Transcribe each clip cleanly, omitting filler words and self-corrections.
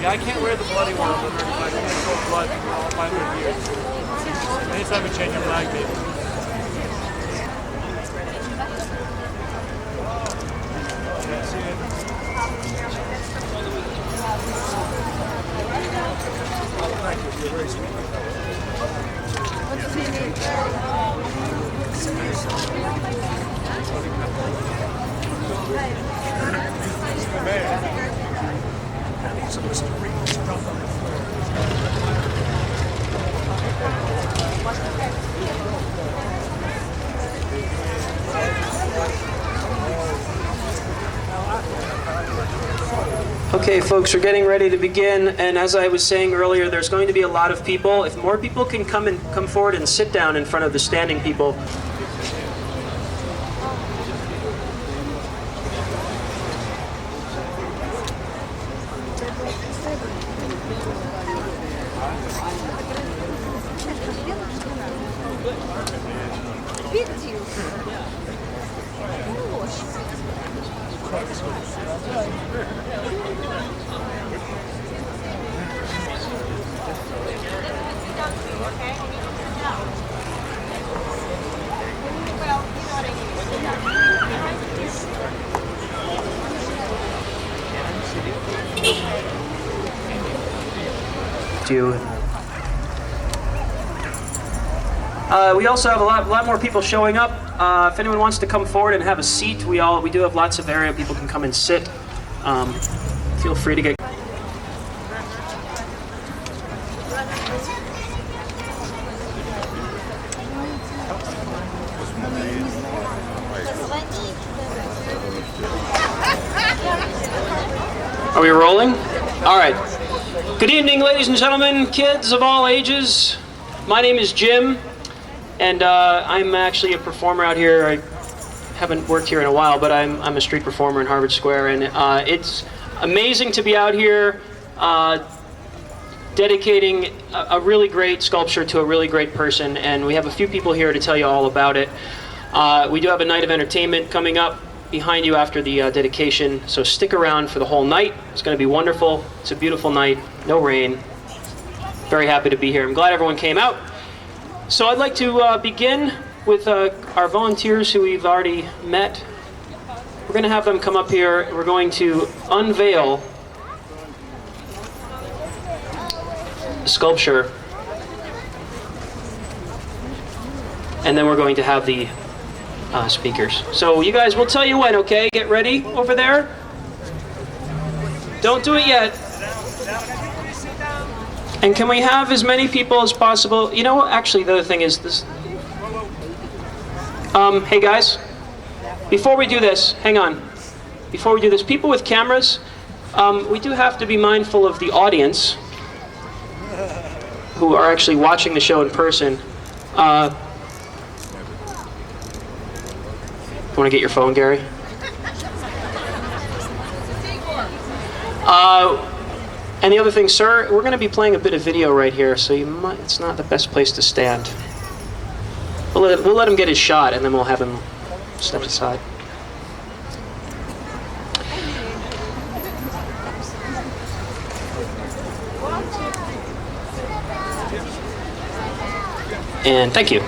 Yeah, I can't wear the bloody one on the 35. I can't show blood for all 500 years. Anytime you change your flag, maybe. Yeah, see it. Thank you. You're very sweet. Okay, folks, we're getting ready to begin, and as I was saying earlier, there's going to be a lot of people. If more people can come forward and sit down in front of the standing people. We also have a lot more people showing up. If anyone wants to come forward and have a seat, we do have lots of area people can come and sit. Feel free to get. Are we rolling? All right. Good evening, ladies and gentlemen, kids of all ages. My name is Jim, and I'm actually a performer out here. I haven't worked here in a while, but I'm a street performer in Harvard Square, and it's amazing to be out here dedicating a really great sculpture to a really great person, and we have a few people here to tell you all about it. We do have a night of entertainment coming up behind you after the dedication, so stick around for the whole night. It's going to be wonderful. It's a beautiful night, no rain. Very happy to be here. I'm glad everyone came out. So I'd like to begin with our volunteers who we've already met. We're going to have them come up here. We're going to unveil the sculpture, and then we're going to have the speakers. So you guys, we'll tell you when, okay? Get ready over there. Don't do it yet. And can we have as many people as possible? You know, actually, the other thing is this. Hey guys, before we do this, hang on. Before we do this, people with cameras, we do have to be mindful of the audience who are actually watching the show in person. You want to get your phone, Gary? And the other thing, sir, we're going to be playing a bit of video right here, so it's not the best place to stand. We'll let him get his shot, and then we'll have him step aside. And thank you.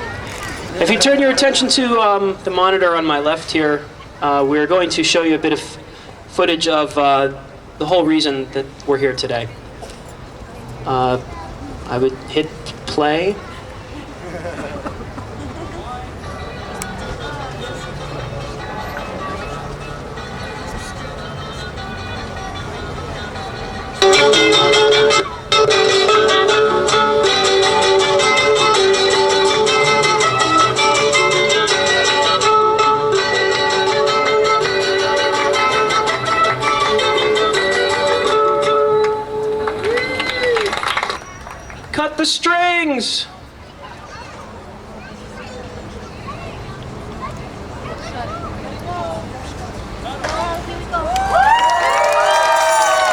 If you turn your attention to the monitor on my left here, we're going to show you a bit of footage of the whole reason that we're here today. I would hit play. Cut the strings!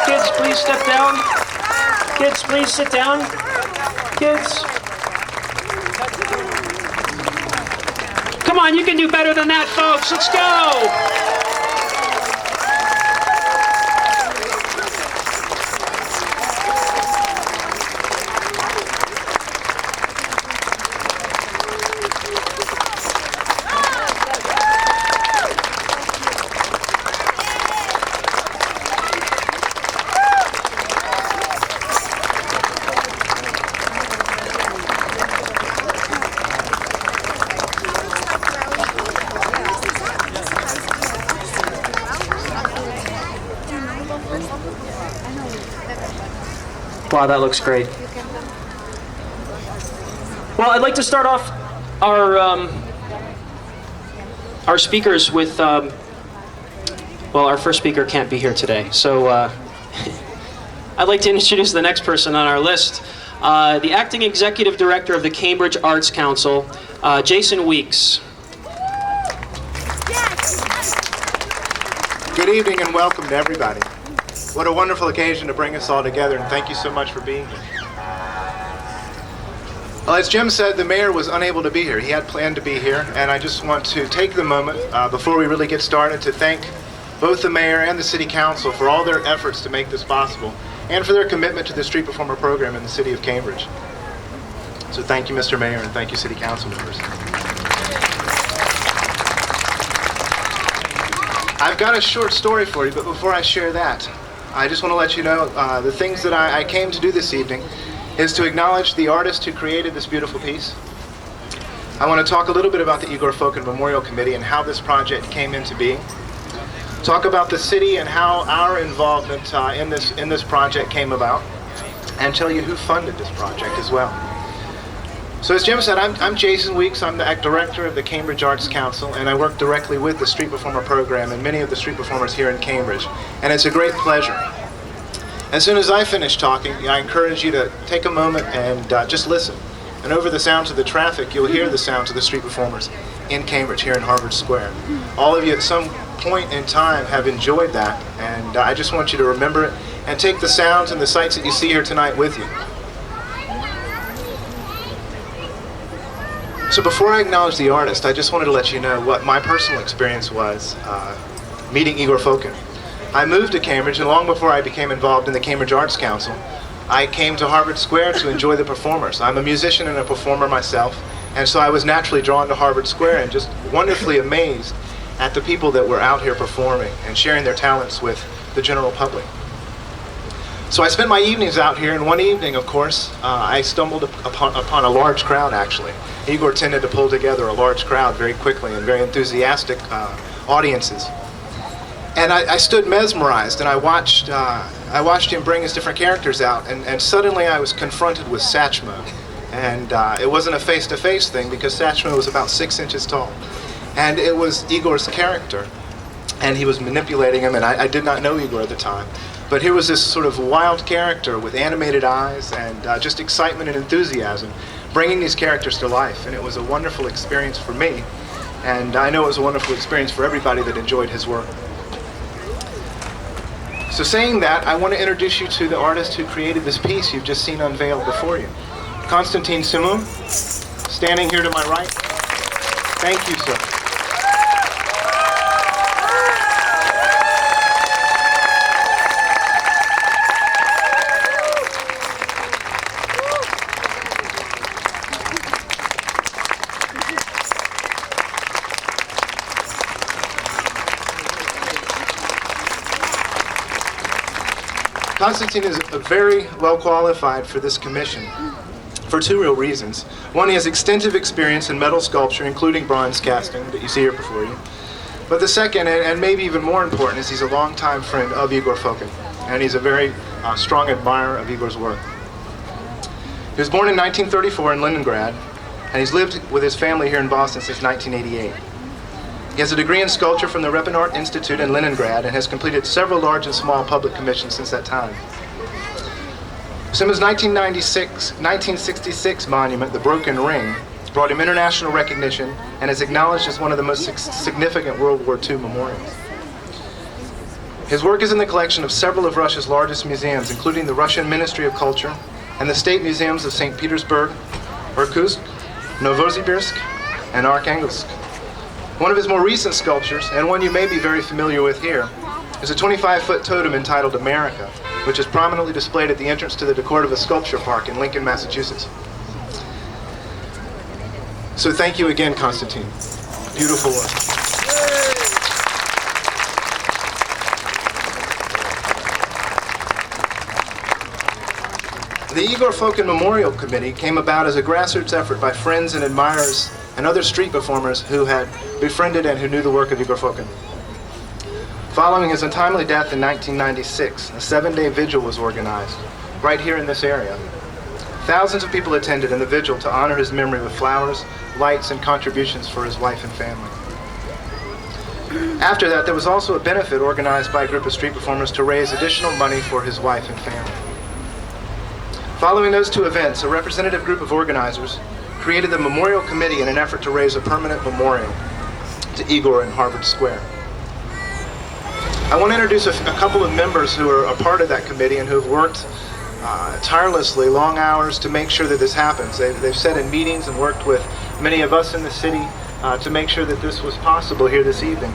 Kids, please step down. Kids, please sit down. Kids. Come on, you can do better than that, folks. Let's go! Wow, that looks great. Well, I'd like to start off our speakers with, well, our first speaker can't be here today, so I'd like to introduce the next person on our list, the Acting Executive Director of the Cambridge Arts Council, Jason Weeks. Good evening and welcome to everybody. What a wonderful occasion to bring us all together, and thank you so much for being here. Well, as Jim said, the mayor was unable to be here. He had planned to be here, and I just want to take the moment before we really get started to thank both the mayor and the city council for all their efforts to make this possible and for their commitment to the street performer program in the city of Cambridge. So thank you, Mr. Mayor, and thank you, city council members. I've got a short story for you, but before I share that, I just want to let you know the things that I came to do this evening is to acknowledge the artist who created this beautiful piece. I want to talk a little bit about the Igor Fokin Memorial Committee and how this project came into being. Talk about the city and how our involvement in this project came about, and tell you who funded this project as well. So as Jim said, I'm Jason Weeks. I'm the director of the Cambridge Arts Council, and I work directly with the Street Performer program and many of the street performers here in Cambridge, and it's a great pleasure. As soon as I finish talking, I encourage you to take a moment and just listen. And over the sounds of the traffic, you'll hear the sounds of the street performers in Cambridge, here in Harvard Square. All of you at some point in time have enjoyed that, and I just want you to remember it and take the sounds and the sights that you see here tonight with you. So before I acknowledge the artist, I just wanted to let you know what my personal experience was meeting Igor Fokin. I moved to Cambridge, and long before I became involved in the Cambridge Arts Council, I came to Harvard Square to enjoy the performers. I'm a musician and a performer myself, and so I was naturally drawn to Harvard Square and just wonderfully amazed at the people that were out here performing and sharing their talents with the general public. So I spent my evenings out here, and one evening, of course, I stumbled upon a large crowd, actually. Igor tended to pull together a large crowd very quickly and very enthusiastic audiences. And I stood mesmerized, and I watched him bring his different characters out, and suddenly I was confronted with Satchmo. And it wasn't a face-to-face thing, because Satchmo was about 6 inches tall. And it was Igor's character, and he was manipulating him, and I did not know Igor at the time. But here was this sort of wild character with animated eyes and just excitement and enthusiasm, bringing these characters to life. And it was a wonderful experience for me, and I know it was a wonderful experience for everybody that enjoyed his work. So saying that, I want to introduce you to the artist who created this piece you've just seen unveiled before you. Konstantin Simon, standing here to my right. Thank you, sir. Konstantin is very well qualified for this commission for two real reasons. One, he has extensive experience in metal sculpture, including bronze casting that you see here before you. But the second, and maybe even more important, is he's a longtime friend of Igor Fokin, and he's a very strong admirer of Igor's work. He was born in 1934 in Leningrad, and he's lived with his family here in Boston since 1988. He has a degree in sculpture from the Repin Art Institute in Leningrad and has completed several large and small public commissions since that time. Simon's 1966 monument, The Broken Ring, brought him international recognition and is acknowledged as one of the most significant World War II memorials. His work is in the collection of several of Russia's largest museums, including the Russian Ministry of Culture and the State Museums of St. Petersburg, Irkutsk, Novosibirsk, and Arkhangelsk. One of his more recent sculptures, and one you may be very familiar with here, is a 25-foot totem entitled America, which is prominently displayed at the entrance to the DeCordova Sculpture Park in Lincoln, Massachusetts. So thank you again, Konstantin. Beautiful work. The Igor Fokin Memorial Committee came about as a grassroots effort by friends and admirers and other street performers who had befriended and who knew the work of Igor Fokin. Following his untimely death in 1996, a 7-day vigil was organized right here in this area. Thousands of people attended in the vigil to honor his memory with flowers, lights, and contributions for his wife and family. After that, there was also a benefit organized by a group of street performers to raise additional money for his wife and family. Following those two events, a representative group of organizers created the Memorial Committee in an effort to raise a permanent memorial to Igor in Harvard Square. I want to introduce a couple of members who are a part of that committee and who have worked tirelessly, long hours, to make sure that this happens. They've sat in meetings and worked with many of us in the city to make sure that this was possible here this evening.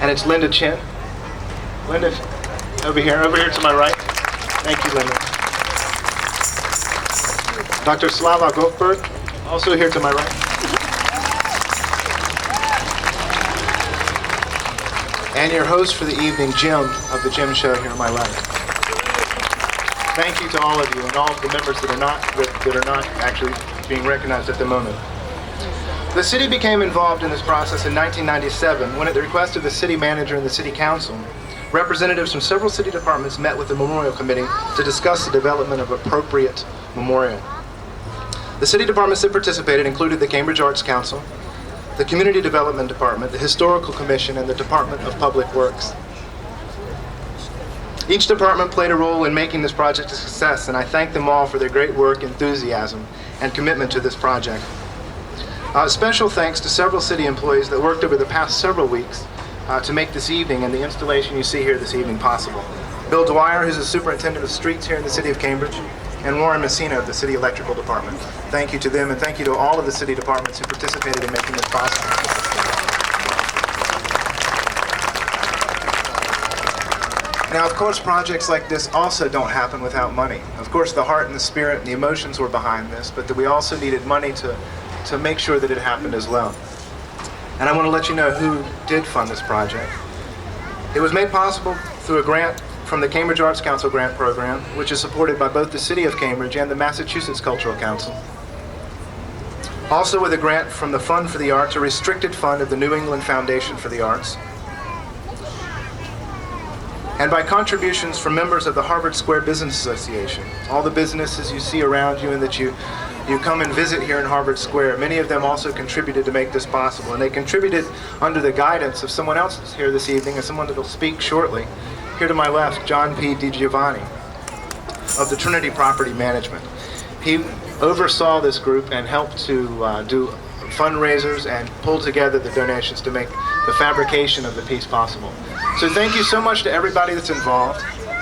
And it's Linda Chen. Linda, over here to my right. Thank you, Linda. Dr. Slava Goldberg, also here to my right. And your host for the evening, Jim, of the Jim Show, here on my left. Thank you to all of you and all of the members that are not actually being recognized at the moment. The city became involved in this process in 1997 when, at the request of the city manager and the city council, representatives from several city departments met with the Memorial Committee to discuss the development of appropriate memorial. The city departments that participated included the Cambridge Arts Council, the Community Development Department, the Historical Commission, and the Department of Public Works. Each department played a role in making this project a success, and I thank them all for their great work, enthusiasm, and commitment to this project. Special thanks to several city employees that worked over the past several weeks to make this evening and the installation you see here this evening possible. Bill Dwyer, who's the superintendent of streets here in the city of Cambridge, and Warren Messina of the City Electrical Department. Thank you to them, and thank you to all of the city departments who participated in making this possible. Now, of course, projects like this also don't happen without money. Of course, the heart and the spirit and the emotions were behind this, but that we also needed money to make sure that it happened as well. And I want to let you know who did fund this project. It was made possible through a grant from the Cambridge Arts Council grant program, which is supported by both the City of Cambridge and the Massachusetts Cultural Council. Also with a grant from the Fund for the Arts, a restricted fund of the New England Foundation for the Arts. And by contributions from members of the Harvard Square Business Association. All the businesses you see around you and that you come and visit here in Harvard Square, many of them also contributed to make this possible. And they contributed under the guidance of someone else that's here this evening and someone that will speak shortly. Here to my left, John P. Giovanni of the Trinity Property Management. He oversaw this group and helped to do fundraisers and pull together the donations to make the fabrication of the piece possible. So thank you so much to everybody that's involved.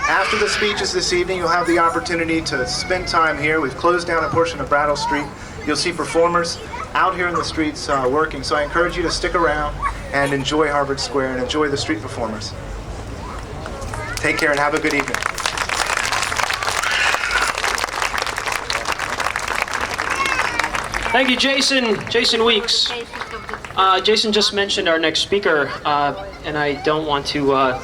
After the speeches this evening, you'll have the opportunity to spend time here. We've closed down a portion of Brattle Street. You'll see performers out here in the streets working. So I encourage you to stick around and enjoy Harvard Square and enjoy the street performers. Take care and have a good evening. Thank you, Jason. Jason Weeks. Jason just mentioned our next speaker, and I don't want to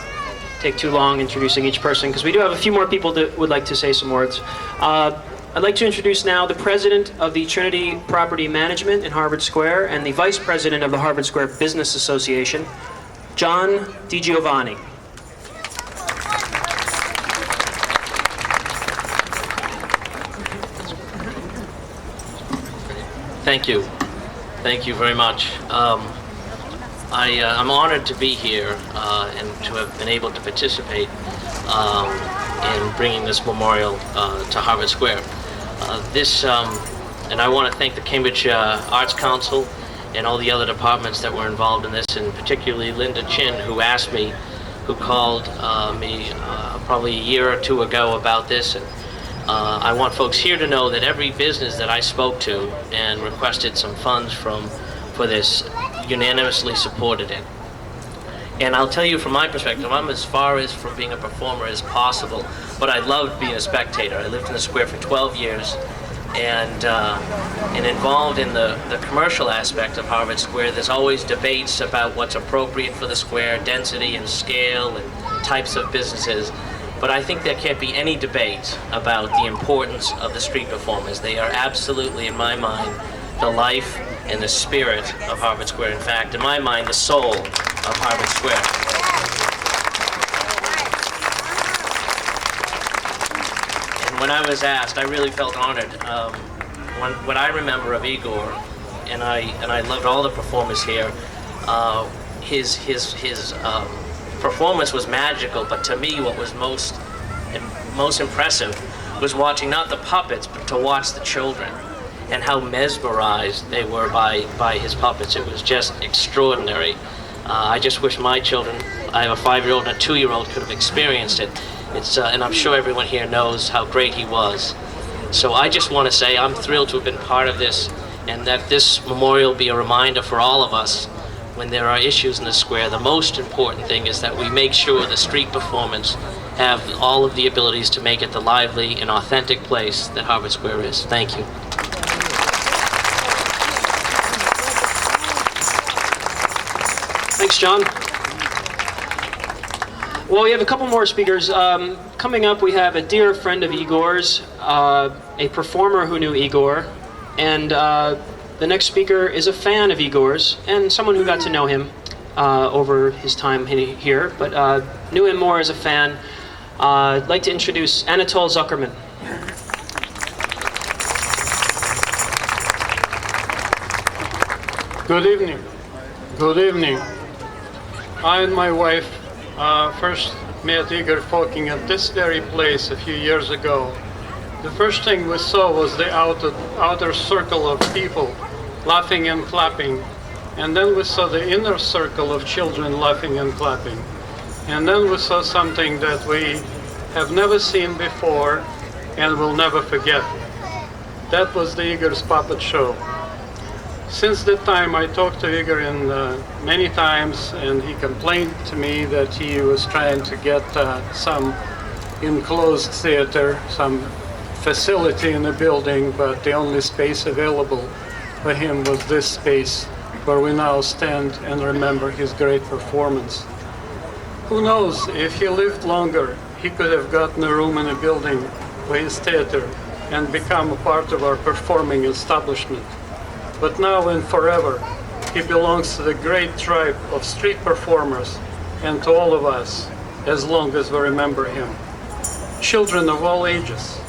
take too long introducing each person because we do have a few more people that would like to say some words. I'd like to introduce now the president of the Trinity Property Management in Harvard Square and the vice president of the Harvard Square Business Association, John Giovanni. Thank you. Thank you very much. I'm honored to be here and to have been able to participate in bringing this memorial to Harvard Square. And I want to thank the Cambridge Arts Council and all the other departments that were involved in this, and particularly Linda Chen, who called me probably a year or two ago about this. And I want folks here to know that every business that I spoke to and requested some funds for this unanimously supported it. And I'll tell you from my perspective, I'm as far as from being a performer as possible, but I loved being a spectator. I lived in the square for 12 years and involved in the commercial aspect of Harvard Square. There's always debates about what's appropriate for the square, density and scale and types of businesses. But I think there can't be any debate about the importance of the street performers. They are absolutely, in my mind, the life and the spirit of Harvard Square. In fact, in my mind, the soul of Harvard Square. And when I was asked, I really felt honored. What I remember of Igor, and I loved all the performers here. His performance was magical, but to me, what was most impressive was watching not the puppets, but to watch the children, and how mesmerized they were by his puppets. It was just extraordinary. I just wish my children, I have a 5-year-old and a 2-year-old, could have experienced it. And I'm sure everyone here knows how great he was. So I just want to say I'm thrilled to have been part of this, and that this memorial be a reminder for all of us when there are issues in the square. The most important thing is that we make sure the street performance have all of the abilities to make it the lively and authentic place that Harvard Square is. Thank you. Thanks, John. Well, we have a couple more speakers. Coming up, we have a dear friend of Igor's, a performer who knew Igor, and the next speaker is a fan of Igor's and someone who got to know him over his time here, but knew him more as a fan. I'd like to introduce Anatole Zuckerman. Good evening. Good evening. I and my wife first met Igor Fokin at this very place a few years ago. The first thing we saw was the outer circle of people laughing and clapping, and then we saw the inner circle of children laughing and clapping, and then we saw something that we have never seen before and will never forget. That was the Igor's puppet show. Since that time, I talked to Igor many times, and he complained to me that he was trying to get some enclosed theater, some facility in the building, but the only space available for him was this space where we now stand and remember his great performance. Who knows, if he lived longer, he could have gotten a room in a building for his theater and become a part of our performing establishment. But now and forever, he belongs to the great tribe of street performers and to all of us, as long as we remember him. Children of all ages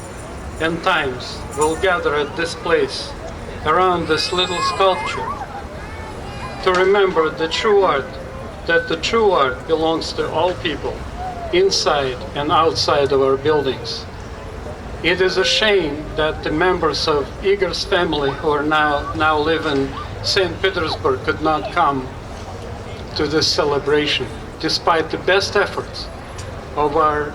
and times will gather at this place around this little sculpture to remember the true art, that the true art belongs to all people, inside and outside of our buildings. It is a shame that the members of Igor's family who are now live in St. Petersburg could not come to this celebration, despite the best efforts of our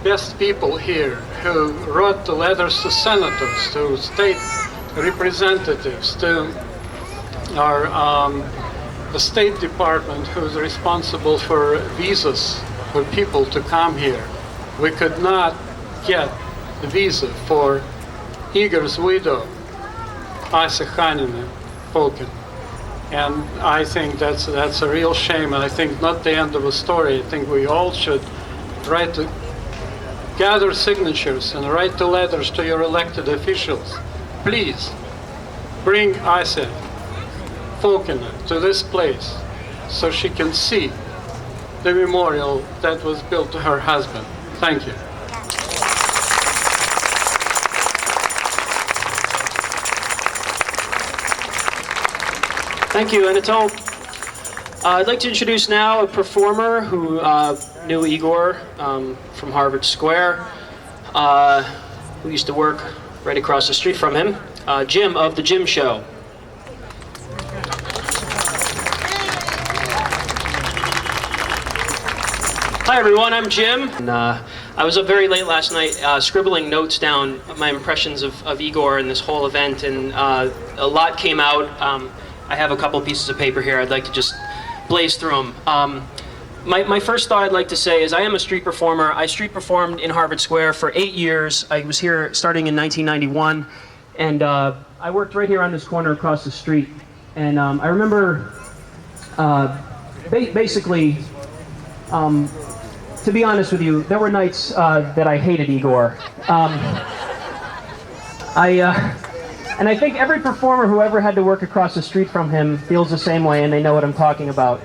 best people here who wrote the letters to senators, to state representatives, to our the State Department who's responsible for visas for people to come here. We could not get the visa for Igor's widow, Asa Hanina Fokin. And I think that's a real shame, and I think not the end of the story. I think we all should gather signatures and write the letters to your elected officials. Please bring Asa Fokin to this place so she can see the memorial that was built to her husband. Thank you. Thank you, Anatole. I'd like to introduce now a performer who knew Igor from Harvard Square, who used to work right across the street from him, Jim of The Jim Show. Hi everyone, I'm Jim. And, I was up very late last night scribbling notes down, my impressions of Igor and this whole event, and a lot came out. I have a couple pieces of paper here. I'd like to just blaze through them. My first thought I'd like to say is I am a street performer. I street performed in Harvard Square for 8 years. I was here starting in 1991, and I worked right here on this corner across the street. And I remember basically, to be honest with you, there were nights that I hated Igor. And I think every performer who ever had to work across the street from him feels the same way, and they know what I'm talking about.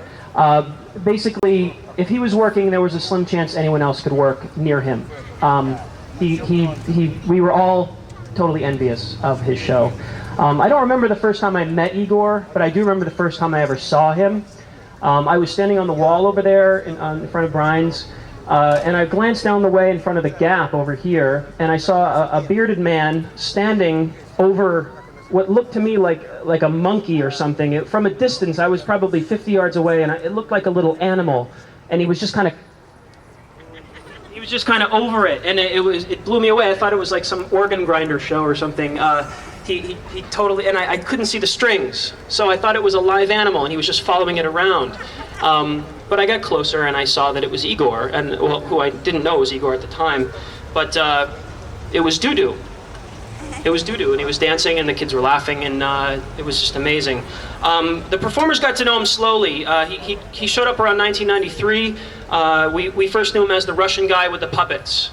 Basically, if he was working, there was a slim chance anyone else could work near him. we were all totally envious of his show. I don't remember the first time I met Igor, but I do remember the first time I ever saw him. I was standing on the wall over there in front of Brian's, and I glanced down the way in front of the gap over here, and I saw a bearded man standing over what looked to me like a monkey or something. From a distance, I was probably 50 yards away, and it looked like a little animal, and he was just kind of over it, and it blew me away. I thought it was like some organ grinder show or something. He totally, and I couldn't see the strings, so I thought it was a live animal, and he was just following it around. But I got closer, and I saw that it was Igor, and who I didn't know was Igor at the time, but it was Doo-Doo. It was Doo-Doo, and he was dancing, and the kids were laughing, and it was just amazing. The performers got to know him slowly. He showed up around 1993. We first knew him as the Russian guy with the puppets.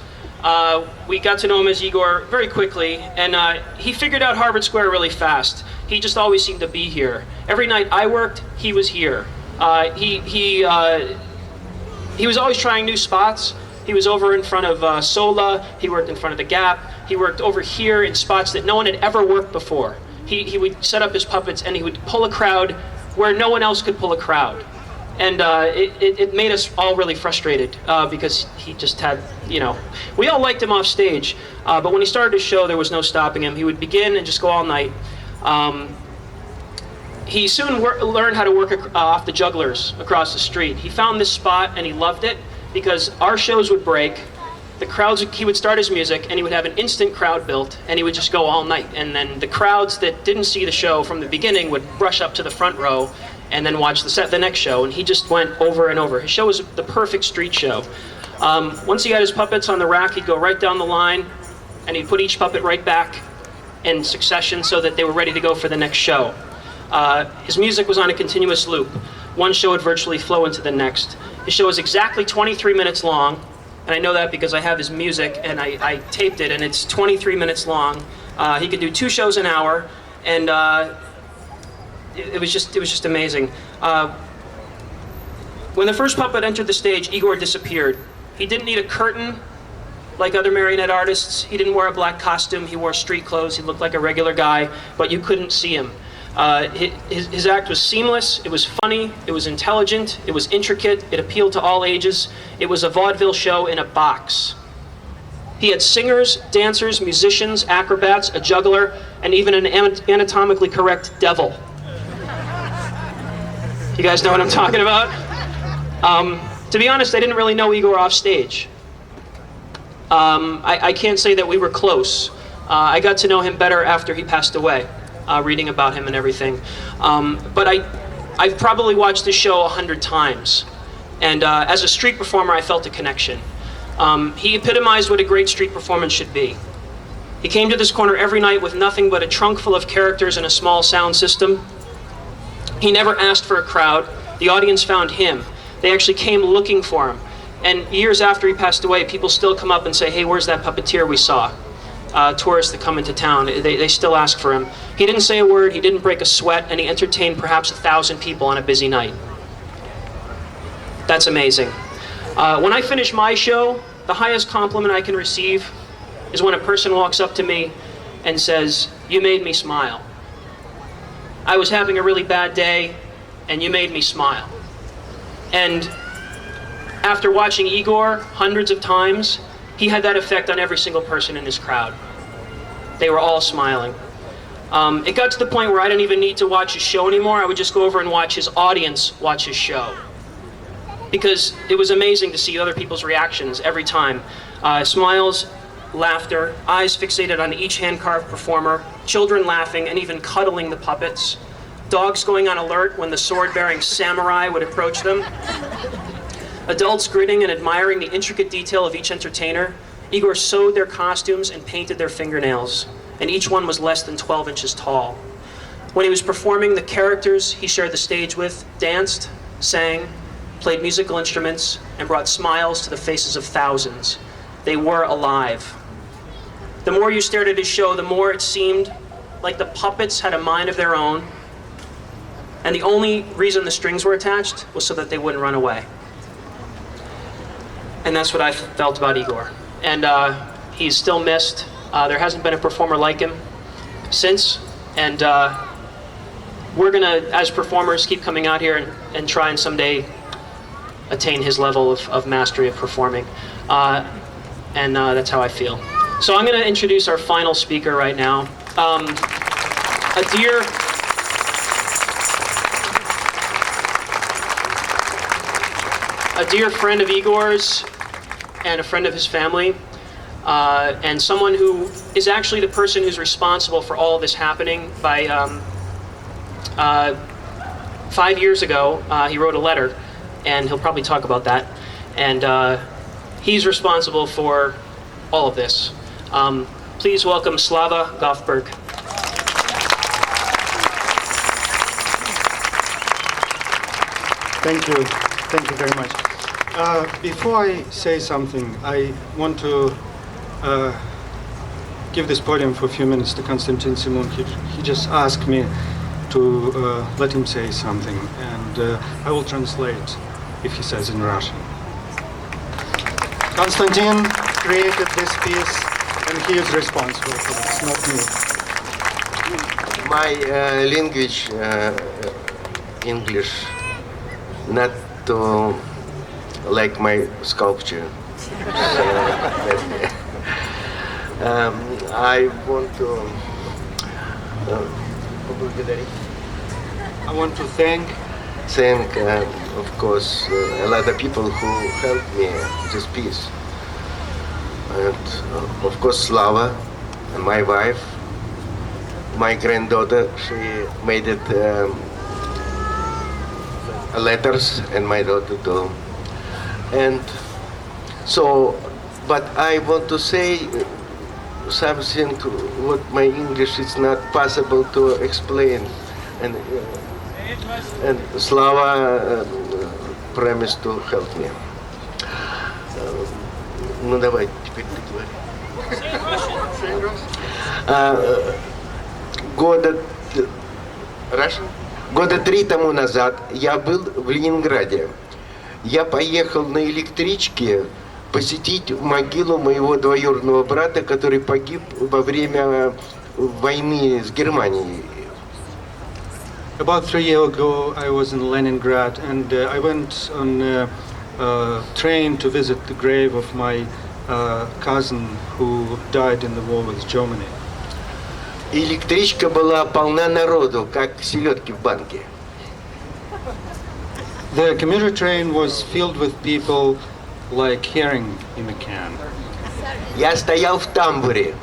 We got to know him as Igor very quickly, and he figured out Harvard Square really fast. He just always seemed to be here. Every night I worked, he was here. He was always trying new spots. He was over in front of Sola. He worked in front of the Gap. He worked over here in spots that no one had ever worked before. He would set up his puppets, and he would pull a crowd where no one else could pull a crowd. And it made us all really frustrated because he just had, we all liked him off stage, but when he started his show, there was no stopping him. He would begin and just go all night. He soon learned how to work off the jugglers across the street. He found this spot, and he loved it because our shows would break. The crowds, he would start his music, and he would have an instant crowd built, and he would just go all night. And then the crowds that didn't see the show from the beginning would rush up to the front row and then watch the next show, and he just went over and over. His show was the perfect street show. Once he got his puppets on the rack, he'd go right down the line, and he'd put each puppet right back in succession so that they were ready to go for the next show. His music was on a continuous loop. One show would virtually flow into the next. His show was exactly 23 minutes long, and I know that because I have his music, and I taped it, and it's 23 minutes long. He could do 2 shows an hour, and it was just amazing. When the first puppet entered the stage, Igor disappeared. He didn't need a curtain like other marionette artists. He didn't wear a black costume. He wore street clothes. He looked like a regular guy, but you couldn't see him. His act was seamless. It was funny. It was intelligent. It was intricate. It appealed to all ages. It was a vaudeville show in a box. He had singers, dancers, musicians, acrobats, a juggler, and even an anatomically correct devil. You guys know what I'm talking about? To be honest, I didn't really know Igor off stage. I can't say that we were close. I got to know him better after he passed away, reading about him and everything. But I've probably watched his show 100 times. And as a street performer, I felt a connection. He epitomized what a great street performance should be. He came to this corner every night with nothing but a trunk full of characters and a small sound system. He never asked for a crowd. The audience found him. They actually came looking for him. And years after he passed away, people still come up and say, hey, where's that puppeteer we saw? Tourists that come into town, they still ask for him. He didn't say a word, he didn't break a sweat, and he entertained perhaps 1,000 people on a busy night. That's amazing. When I finish my show, the highest compliment I can receive is when a person walks up to me and says, you made me smile. I was having a really bad day, and you made me smile. And after watching Igor hundreds of times, he had that effect on every single person in his crowd. They were all smiling. It got to the point where I didn't even need to watch his show anymore. I would just go over and watch his audience watch his show. Because it was amazing to see other people's reactions every time. Smiles, laughter, eyes fixated on each hand-carved performer, children laughing and even cuddling the puppets, dogs going on alert when the sword-bearing samurai would approach them, adults grinning and admiring the intricate detail of each entertainer. Igor sewed their costumes and painted their fingernails, and each one was less than 12 inches tall. When he was performing, the characters he shared the stage with danced, sang, played musical instruments, and brought smiles to the faces of thousands. They were alive. The more you stared at his show, the more it seemed like the puppets had a mind of their own, and the only reason the strings were attached was so that they wouldn't run away. And that's what I felt about Igor. And He's still missed. There hasn't been a performer like him since, and we're gonna, as performers, keep coming out here and try and someday attain his level of mastery of performing. And that's how I feel. So I'm gonna introduce our final speaker right now. A dear friend of Igor's and a friend of his family, and someone who is actually the person who's responsible for all of this happening. By 5 years ago, he wrote a letter, and he'll probably talk about that. And he's responsible for all of this. Please welcome Slava Goffberg. Thank you. Thank you very much. Before I say something, I want to give this podium for a few minutes to Konstantin Simon. He just asked me to let him say something, and I will translate if he says in Russian. Konstantin created this piece, and he is responsible for this, not me. My language, English, not like my sculpture. I want to thank, of course, a lot of people who helped me this piece. And of course, Slava, and my wife, my granddaughter, she made it letters, and my daughter too. And so, but I want to say something what my English is not possible to explain. And Slava promised to help me. Ну давай, теперь ты говори. Года 3 тому назад я был в Ленинграде. Я поехал на электричке посетить могилу моего двоюродного брата, который погиб во время войны с Германией. About 3 years ago, I was in Leningrad, and I went on a train to visit the grave of my cousin who died in the war with Germany. Электричка была полна народу, как селедки в банке. The commuter train was filled with people like herring in a can. Я стоял в тамбуре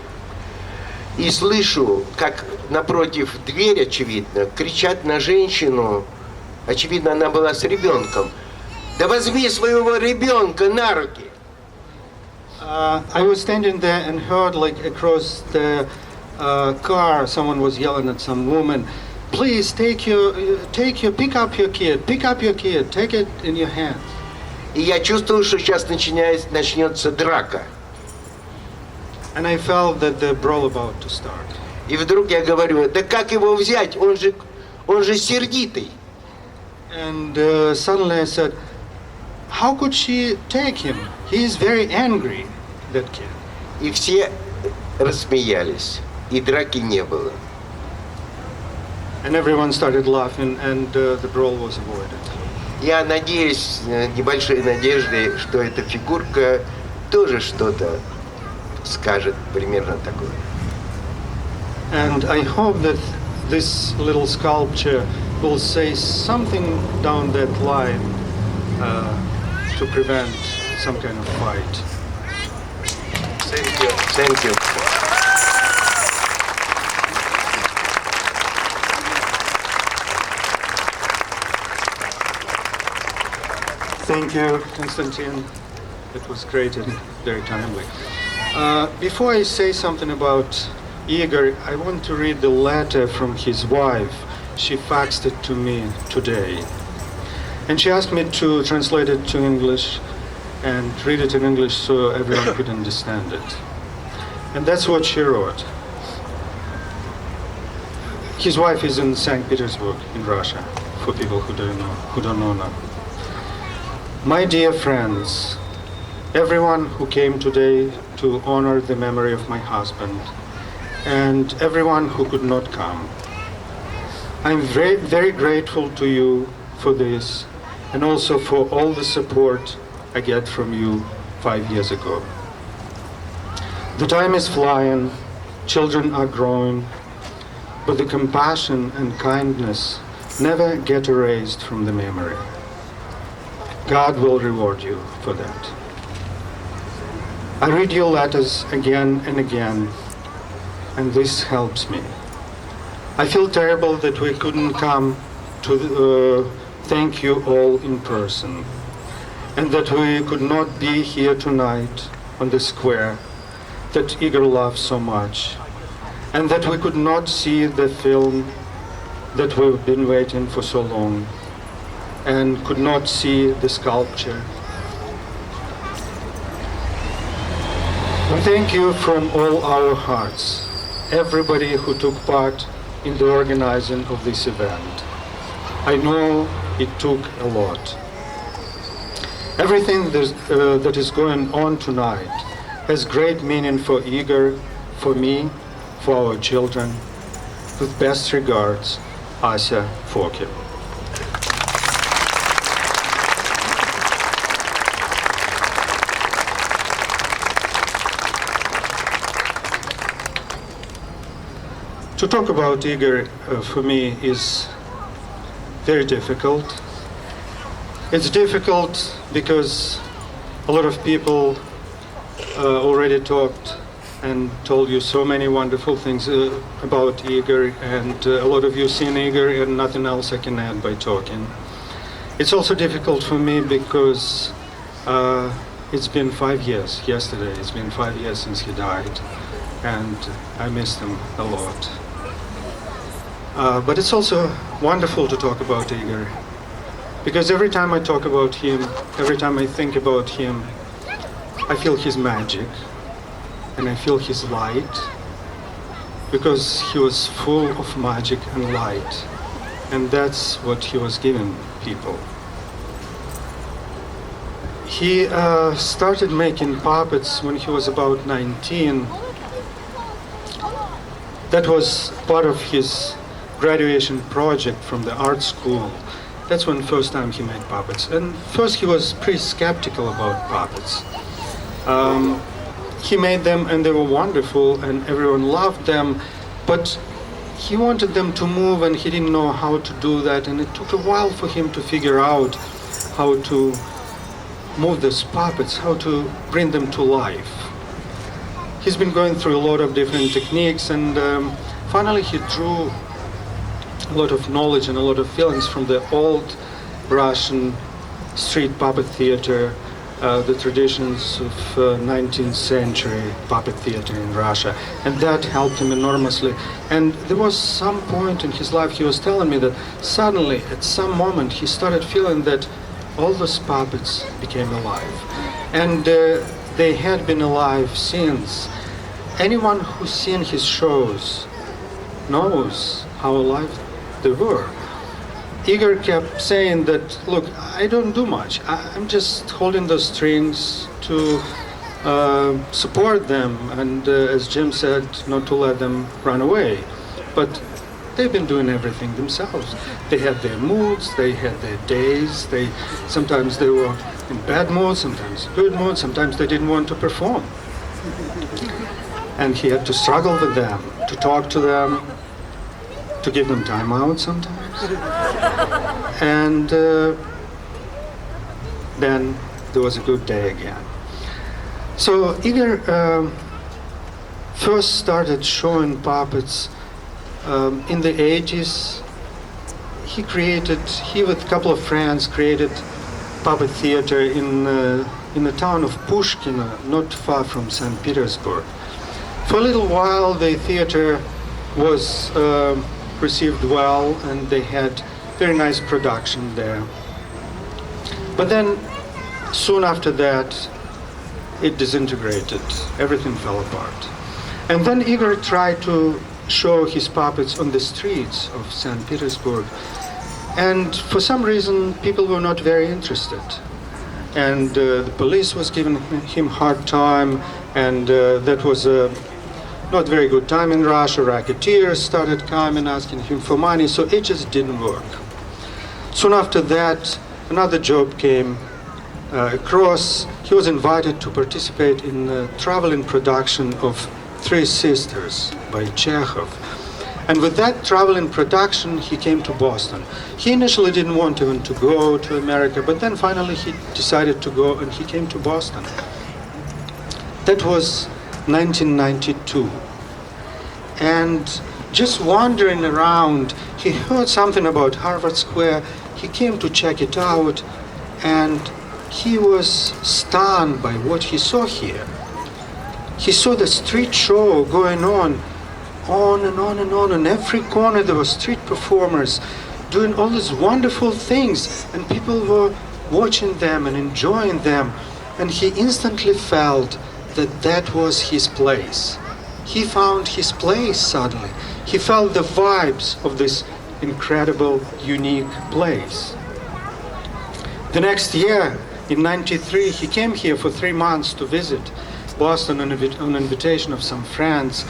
и слышу, как напротив дверь, очевидно, кричат на женщину, очевидно, она была с ребенком. Да возьми своего ребенка на руки. I was standing there and heard, like across the car, someone was yelling at some woman, "Please pick up your kid, take it in your hand." И я чувствую, что сейчас начнется драка. And I felt that the brawl about to start. И вдруг я говорю, да как его взять? Он же сердитый. And suddenly I said, how could she take him? He is very angry, that kid. И все рассмеялись, и драки не было. And everyone started laughing, and the brawl was avoided. Я надеюсь, небольшой надеждой, что эта фигурка тоже что-то скажет примерно такое. And I hope that this little sculpture will say something down that line to prevent some kind of fight. Thank you. Thank you. Thank you, Konstantin. It was great and very timely. Before I say something about Igor, I want to read the letter from his wife. She faxed it to me today. And she asked me to translate it to English and read it in English so everyone could understand it. And that's what she wrote. His wife is in St. Petersburg, in Russia, for people who don't know now. My dear friends, everyone who came today to honor the memory of my husband, and everyone who could not come. I'm very, very grateful to you for this, and also for all the support I get from you 5 years ago. The time is flying, children are growing, but the compassion and kindness never get erased from the memory. God will reward you for that. I read your letters again and again, and this helps me. I feel terrible that we couldn't come to thank you all in person, and that we could not be here tonight on the square that Igor loves so much, and that we could not see the film that we've been waiting for so long, and could not see the sculpture. We thank you from all our hearts, everybody who took part in the organizing of this event. I know it took a lot. Everything that is going on tonight has great meaning for Igor, for me, for our children. With best regards, Asa Fokin. To talk about Igor for me is very difficult. It's difficult because a lot of people already talked and told you so many wonderful things about Igor, and a lot of you seen Igor, and nothing else I can add by talking. It's also difficult for me because it's been 5 years. Yesterday, it's been 5 years since he died, and I miss him a lot. But it's also wonderful to talk about Igor, because every time I talk about him, every time I think about him, I feel his magic, and I feel his light, because he was full of magic and light, and that's what he was giving people. He started making puppets when he was about 19. That was part of his graduation project from the art school. That's when first time he made puppets. And first he was pretty skeptical about puppets. He made them and they were wonderful and everyone loved them, but he wanted them to move and he didn't know how to do that, and it took a while for him to figure out how to move these puppets, how to bring them to life. He's been going through a lot of different techniques, and finally he drew a lot of knowledge and a lot of feelings from the old Russian street puppet theater, the traditions of 19th century puppet theater in Russia, and that helped him enormously. And there was some point in his life, he was telling me that suddenly, at some moment, he started feeling that all those puppets became alive. And they had been alive since. Anyone who's seen his shows knows how alive they were. Igor kept saying that, look, I don't do much. I'm just holding the strings to support them, and as Jim said, not to let them run away. But they've been doing everything themselves. They had their moods, they had their days. Sometimes they were in bad mood, sometimes good mood, sometimes they didn't want to perform. And he had to struggle with them, to talk to them, to give them time out sometimes. And then there was a good day again. So Igor first started showing puppets in the 80s. He with a couple of friends created puppet theater in the town of Pushkino, not far from St. Petersburg. For a little while the theater was received well, and they had very nice production there. But then soon after that it disintegrated, everything fell apart. And then Igor tried to show his puppets on the streets of St. Petersburg, and for some reason people were not very interested. and the police was giving him hard time, and that was a not very good time in Russia. Racketeers started coming asking him for money, so it just didn't work. Soon after that, another job came across. He was invited to participate in the traveling production of Three Sisters by Chekhov. And with that traveling production, he came to Boston. He initially didn't want even to go to America, but then finally he decided to go, and he came to Boston. That was 1992. And just wandering around, he heard something about Harvard Square. He came to check it out, and he was stunned by what he saw here. He saw the street show going on and on and on. On every corner there were street performers doing all these wonderful things, and people were watching them and enjoying them. And he instantly felt that that was his place. He found his place suddenly. He felt the vibes of this incredible, unique place. The next year, in '93, he came here for 3 months to visit Boston on invitation of some friends.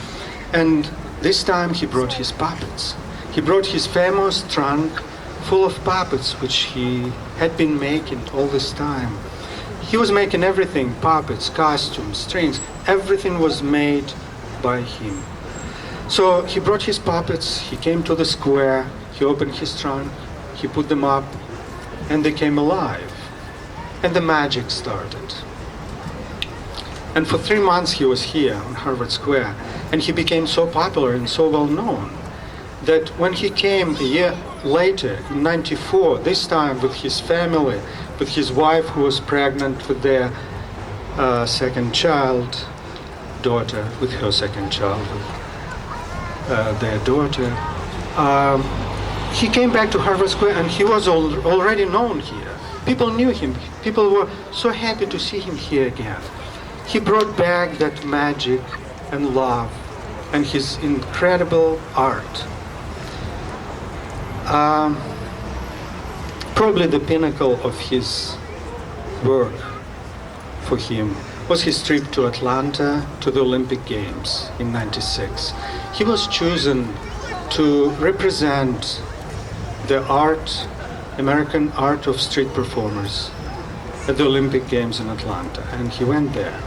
And this time he brought his puppets. He brought his famous trunk full of puppets, which he had been making all this time. He was making everything, puppets, costumes, strings, everything was made by him. So he brought his puppets, he came to the square, he opened his trunk, he put them up, and they came alive. And the magic started. And for 3 months he was here on Harvard Square, and he became so popular and so well known that when he came a year later, in '94, this time with his family, with his wife who was pregnant with their second child, daughter, with her second child, their daughter, he came back to Harvard Square, and he was already known here. People knew him. People were so happy to see him here again. He brought back that magic and love and his incredible art. Probably the pinnacle of his work for him was his trip to Atlanta to the Olympic Games in '96. He was chosen to represent the art, American art of street performers at the Olympic Games in Atlanta, and he went there.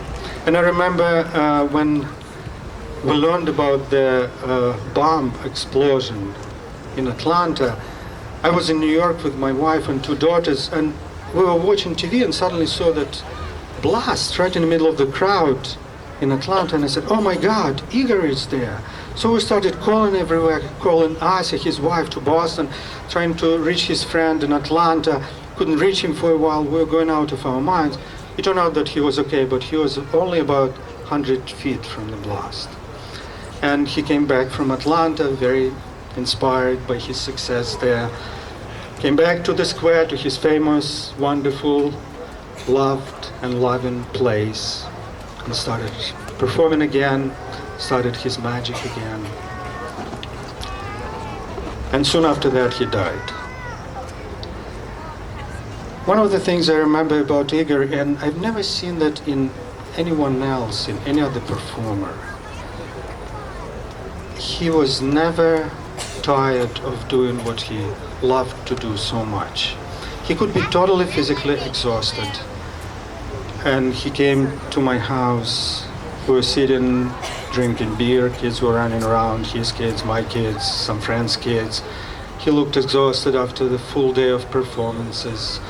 And I remember when we learned about the bomb explosion in Atlanta, I was in New York with my wife and 2 daughters, and we were watching TV and suddenly saw that blast right in the middle of the crowd in Atlanta, and I said, oh my God, Igor is there. So we started calling everywhere, calling Asa, his wife, to Boston, trying to reach his friend in Atlanta. Couldn't reach him for a while. We were going out of our minds. It turned out that he was okay, but he was only about 100 feet from the blast. And he came back from Atlanta, very inspired by his success there. Came back to the square, to his famous, wonderful, loved and loving place, and started performing again, started his magic again. And soon after that, he died. One of the things I remember about Igor, and I've never seen that in anyone else, in any other performer, he was never tired of doing what he loved to do so much. He could be totally physically exhausted. And he came to my house. We were sitting, drinking beer. Kids were running around, his kids, my kids, some friends' kids. He looked exhausted after the full day of performances,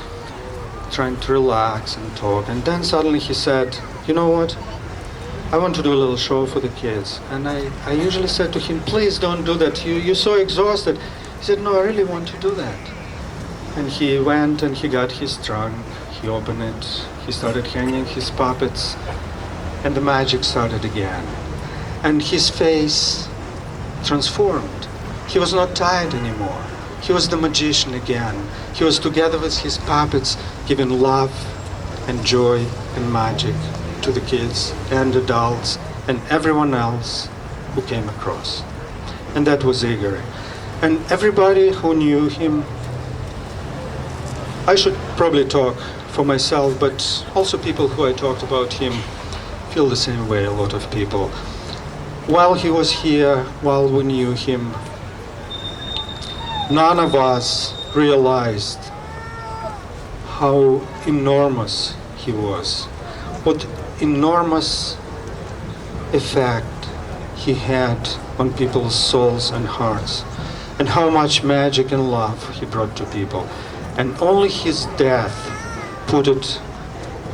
trying to relax and talk. And then suddenly he said, you know what? I want to do a little show for the kids. And I usually said to him, please don't do that. You're so exhausted. He said, no, I really want to do that. And he went and he got his trunk. He opened it. He started hanging his puppets. And the magic started again. And his face transformed. He was not tired anymore. He was the magician again. He was together with his puppets, giving love and joy and magic to the kids and adults and everyone else who came across. And that was Igor. And everybody who knew him I should probably talk for myself, but also people who I talked about him feel the same way, a lot of people. While he was here, while we knew him, none of us realized how enormous he was, what enormous effect he had on people's souls and hearts, and how much magic and love he brought to people. And only his death put it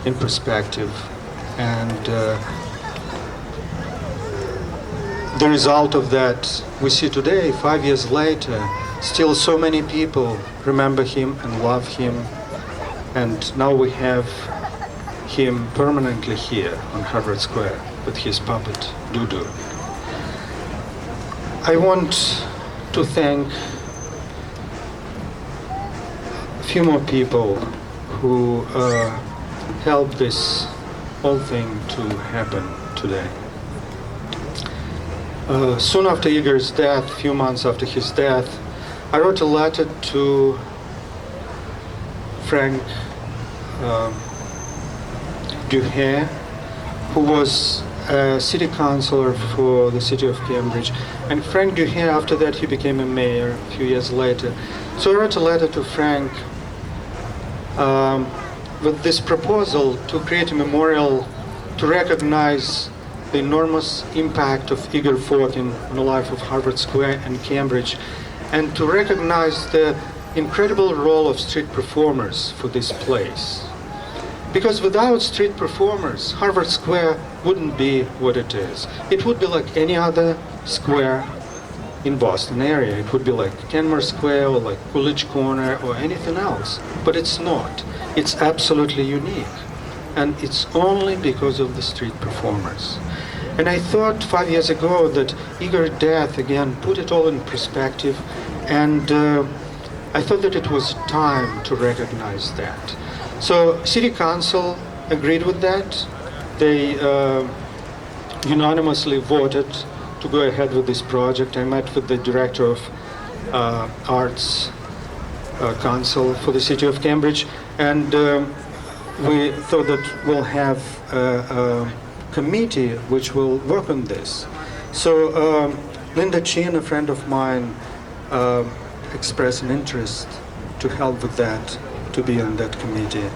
in perspective. And the result of that we see today, 5 years later. Still so many people remember him and love him. And now we have him permanently here on Harvard Square with his puppet, Dudu. I want to thank a few more people who helped this whole thing to happen today. Soon after Igor's death, a few months after his death, I wrote a letter to Frank Duhay, who was a city councilor for the city of Cambridge. And Frank Duhay, after that, he became a mayor a few years later. So I wrote a letter to Frank with this proposal to create a memorial to recognize the enormous impact of Igor Fokin on the life of Harvard Square and Cambridge, and to recognize the incredible role of street performers for this place. Because without street performers, Harvard Square wouldn't be what it is. It would be like any other square in Boston area. It would be like Kenmore Square or like Coolidge Corner or anything else. But it's not. It's absolutely unique. And it's only because of the street performers. And I thought 5 years ago that Igor's death again put it all in perspective, and I thought that it was time to recognize that. So City Council agreed with that. They unanimously voted to go ahead with this project. I met with the director of Arts Council for the city of Cambridge, and we thought that we'll have a committee which will work on this. So Linda Chen, a friend of mine, expressed an interest to help with that, to be on that committee.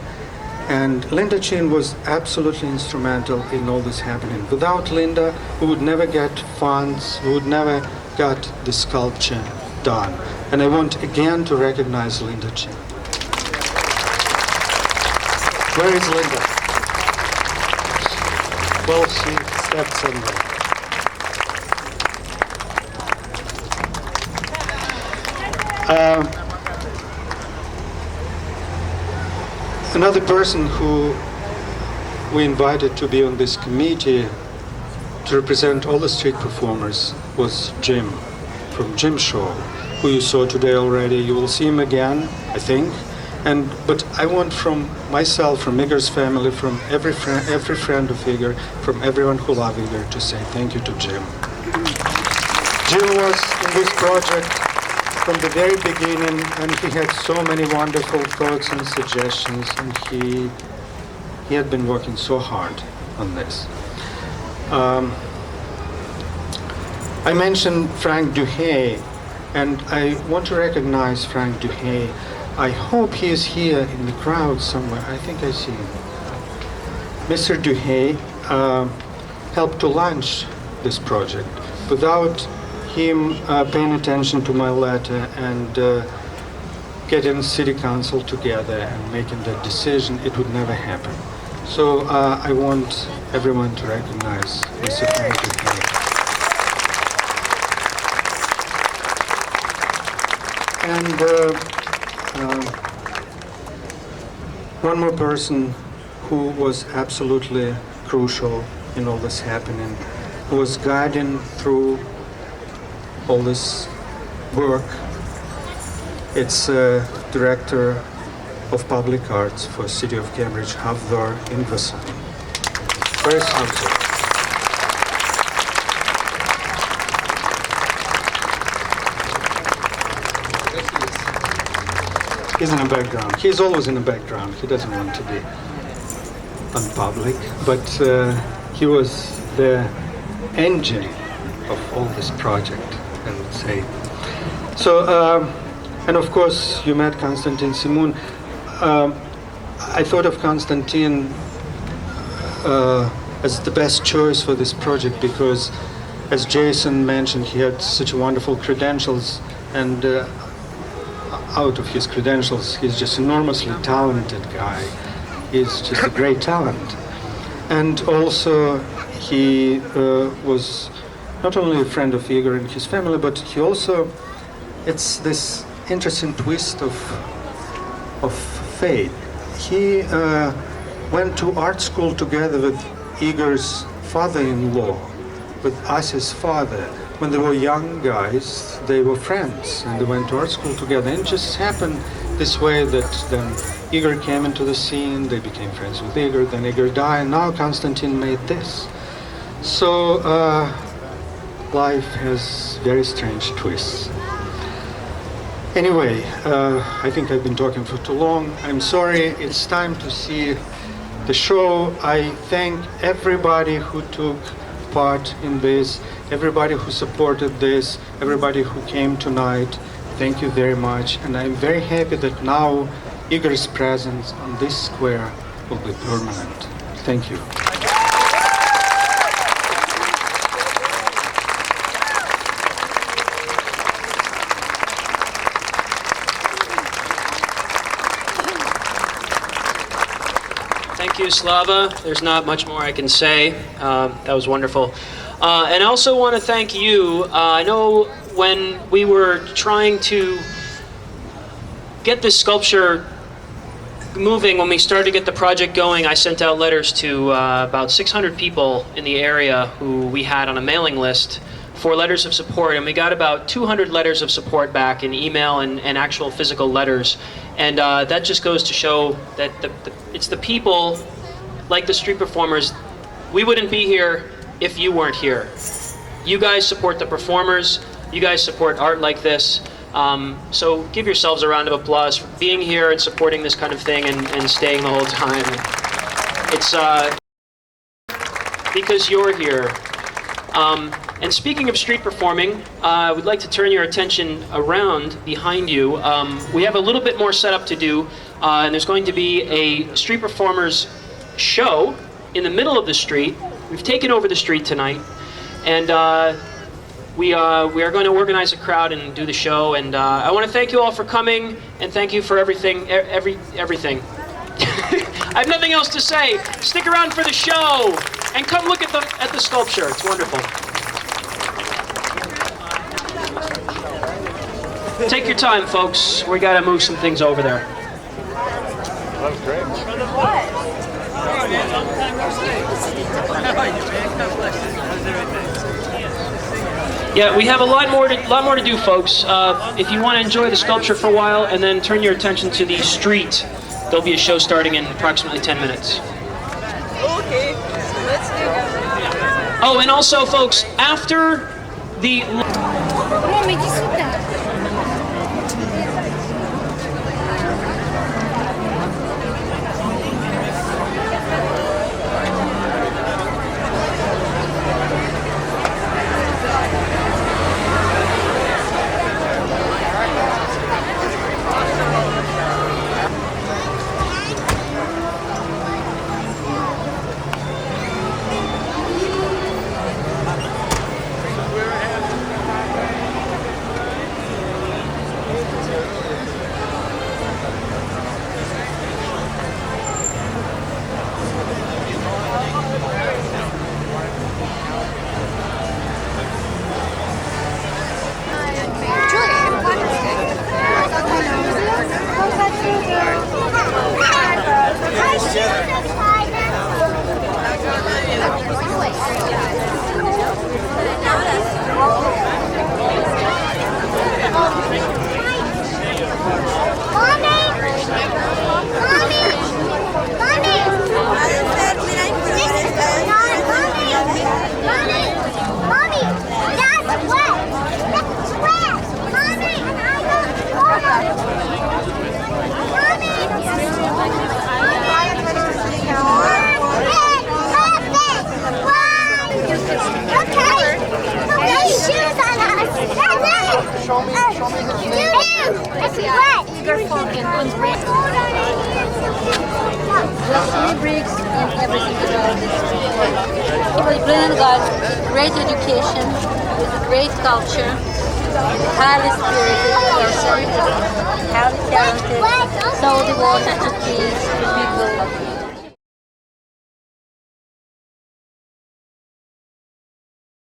And Linda Chen was absolutely instrumental in all this happening. Without Linda, we would never get funds, we would never get the sculpture done. And I want again to recognize Linda Chen. Where is Linda? Well, she stepped somewhere. Another person who we invited to be on this committee to represent all the street performers was Jim, from Jim Show, who you saw today already. You will see him again, I think. But I want from myself, from Igor's family, from every friend of Igor, from everyone who loved Igor, to say thank you to Jim. Jim was in this project from the very beginning, and he had so many wonderful thoughts and suggestions, and he had been working so hard on this. I mentioned Frank Duhay, and I want to recognize Frank Duhay. I hope he is here in the crowd somewhere. I think I see him. Mr. Duhay helped to launch this project. Without him paying attention to my letter and getting city council together and making that decision, it would never happen. So I want everyone to recognize Mr. Frank Duhay. And one more person who was absolutely crucial in all this happening, who was guiding through all this work. It's Director of Public Arts for City of Cambridge, Havdor Ingvason. Where is Havdor? He's in the background. He's always in the background. He doesn't want to be on public, but he was the engine of all this project, I would say. So, and of course, you met Konstantin Simun. I thought of Konstantin as the best choice for this project because, as Jason mentioned, he had such wonderful credentials, and out of his credentials, he's just enormously talented guy. He's just a great talent. And also, he was not only a friend of Igor and his family, but he also, it's this interesting twist of fate. He went to art school together with Igor's father-in-law, with Asia's father. When they were young guys, they were friends, and they went to art school together. And it just happened this way that then Igor came into the scene, they became friends with Igor, then Igor died, and now Konstantin made this. So life has very strange twists. Anyway, I think I've been talking for too long. I'm sorry, it's time to see the show. I thank everybody who took part in this, everybody who supported this, everybody who came tonight. Thank you very much. And I'm very happy that now Igor's presence on this square will be permanent. Thank you. Thank you, Slava. There's not much more I can say. That was wonderful. And I also want to thank you. I know when we were trying to get this sculpture moving, when we started to get the project going, I sent out letters to about 600 people in the area who we had on a mailing list for letters of support, and we got about 200 letters of support back in email and actual physical letters. And that just goes to show that it's the people, like the street performers. We wouldn't be here if you weren't here. You guys support the performers. You guys support art like this. So give yourselves a round of applause for being here and supporting this kind of thing and staying the whole time. It's because you're here. And speaking of street performing, we'd like to turn your attention around behind you. We have a little bit more setup to do, and there's going to be a street performers show in the middle of the street. We've taken over the street tonight, and we are going to organize a crowd and do the show. And I want to thank you all for coming, and thank you for everything. Everything. I have nothing else to say. Stick around for the show, and come look at the sculpture. It's wonderful. Take your time, folks. We got to move some things over there. That was great. Yeah, we have a lot more to do, folks. If you want to enjoy the sculpture for a while and then turn your attention to the street, there'll be a show starting in approximately 10 minutes. Okay, so let's do it. Oh, and also, folks, after the... Мама, иди сюда. brings in everything about this. He was a brilliant guy, great education, with a great culture, highly spirited person, highly talented, so devoted to peace,